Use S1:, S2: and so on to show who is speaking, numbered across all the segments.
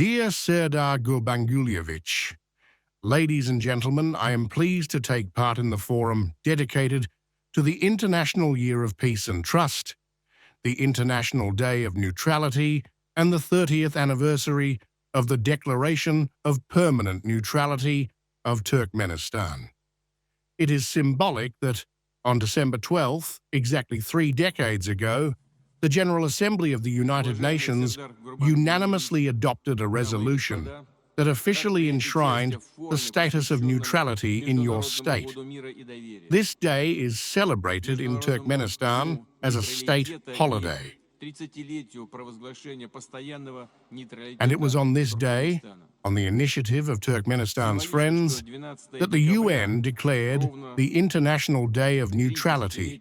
S1: Dear Serdar Gurbangulyevich, ladies and gentlemen, I am pleased to take part in the forum dedicated to the International Year of Peace and Trust, the International Day of Neutrality, and the 30th anniversary of the Declaration of Permanent Neutrality of Turkmenistan. It is symbolic that on December 12th, exactly 3 decades ago, the General Assembly of the United Nations unanimously adopted a resolution that officially enshrined the status of neutrality in your state. This day is celebrated in Turkmenistan as a state holiday. And it was on this day, on the initiative of Turkmenistan's friends, that the UN declared the International Day of Neutrality.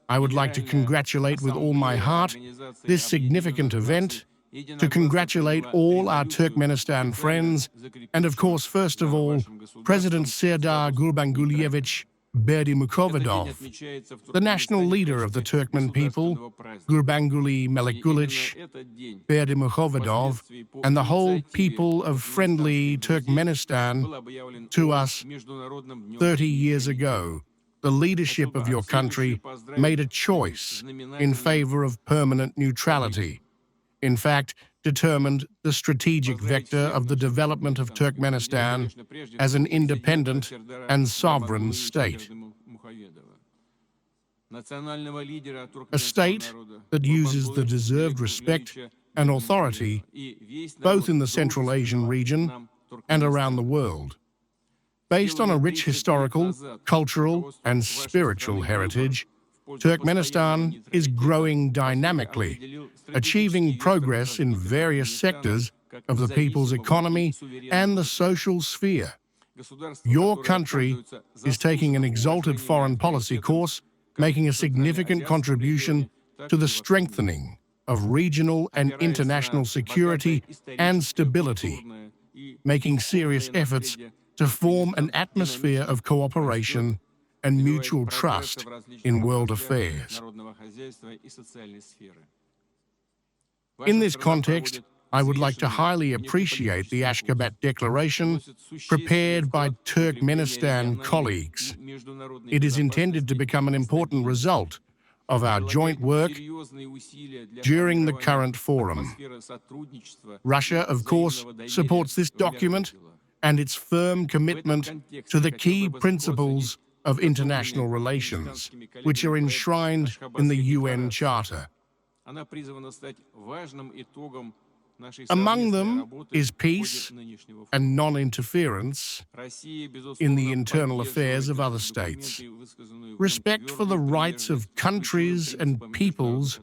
S1: I would like to congratulate with all my heart this significant event, to congratulate all our Turkmenistan friends, and of course, first of all, President Serdar Gurbangulyevich Berdimuhamedov, the national leader of the Turkmen people, Gurbanguly Melekgulich Berdimuhamedov, and the whole people of friendly Turkmenistan to us 30 years ago. The leadership of your country made a choice in favor of permanent neutrality. In fact, determined the strategic vector of the development of Turkmenistan as an independent and sovereign state. A state that uses the deserved respect and authority both in the Central Asian region and around the world. Based on a rich historical, cultural, and spiritual heritage, Turkmenistan is growing dynamically, achieving progress in various sectors of the people's economy and the social sphere. Your country is taking an exalted foreign policy course, making a significant contribution to the strengthening of regional and international security and stability, making serious efforts to form an atmosphere of cooperation and mutual trust in world affairs. In this context, I would like to highly appreciate the Ashgabat Declaration prepared by Turkmenistan colleagues. It is intended to become an important result of our joint work during the current forum. Russia, of course, supports this document and its firm commitment to the key principles of international relations, which are enshrined in the UN Charter. Among them is peace and non-interference in the internal affairs of other states, respect for the rights of countries and peoples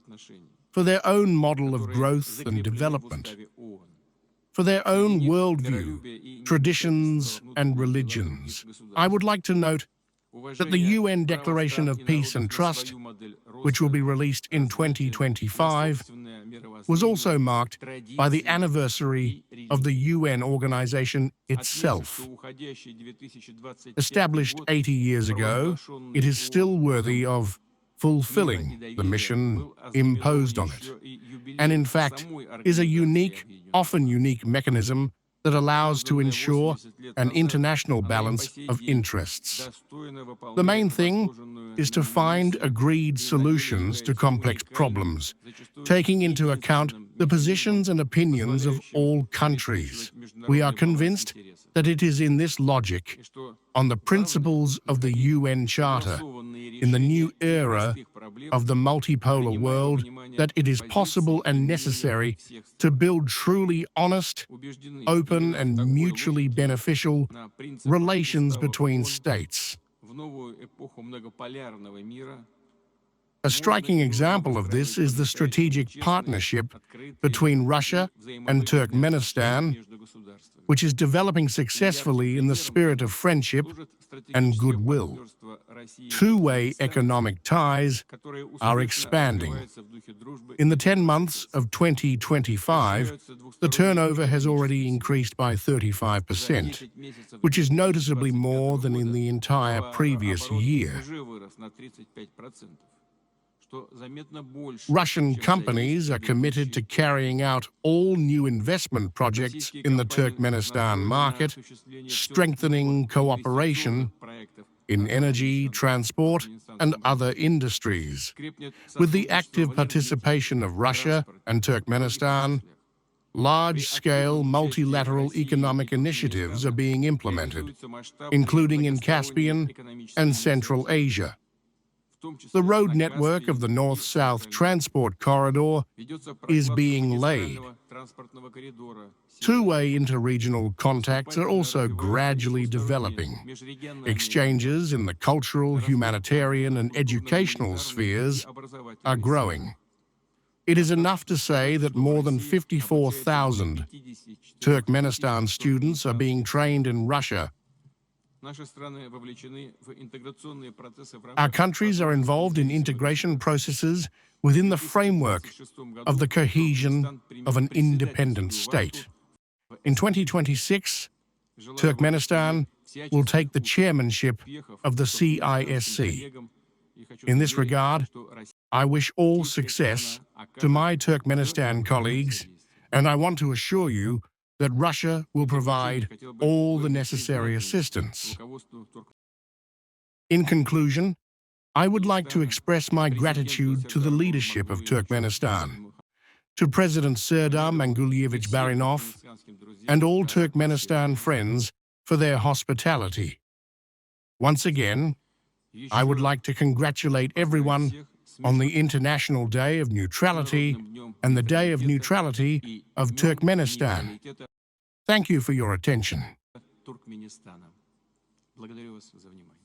S1: for their own model of growth and development, for their own worldview, traditions, and religions. I would like to note that the UN Declaration of Peace and Trust, which will be released in 2025, was also marked by the anniversary of the UN organization itself. Established 80 years ago, it is still worthy of fulfilling the mission imposed on it, and in fact is a unique, often unique mechanism that allows to ensure an international balance of interests. The main thing is to find agreed solutions to complex problems, taking into account the positions and opinions of all countries. We are convinced that it is in this logic, on the principles of the UN Charter, in the new era of the multipolar world, that it is possible and necessary to build truly honest, open, and mutually beneficial relations between states. A striking example of this is the strategic partnership between Russia and Turkmenistan, which is developing successfully in the spirit of friendship and goodwill. Two-way economic ties are expanding. In the 10 months of 2025, the turnover has already increased by 35%, which is noticeably more than in the entire previous year. Russian companies are committed to carrying out all new investment projects in the Turkmenistan market, strengthening cooperation in energy, transport, and other industries. With the active participation of Russia and Turkmenistan, large-scale multilateral economic initiatives are being implemented, including in Caspian and Central Asia. The road network of the North-South Transport Corridor is being laid. Two-way interregional contacts are also gradually developing. Exchanges in the cultural, humanitarian, and educational spheres are growing. It is enough to say that more than 54,000 Turkmenistan students are being trained in Russia. Our countries are involved in integration processes within the framework of the cohesion of an independent state. In 2026, Turkmenistan will take the chairmanship of the CISC. In this regard, I wish all success to my Turkmenistan colleagues, and I want to assure you that Russia will provide all the necessary assistance. In conclusion, I would like to express my gratitude to the leadership of Turkmenistan, to President Serdar Mangulyevich Barinov, and all Turkmenistan friends for their hospitality. Once again, I would like to congratulate everyone on the International Day of Neutrality and the Day of Neutrality of Turkmenistan. Thank you for your attention.
S2: Туркменистана. Благодарю вас за внимание.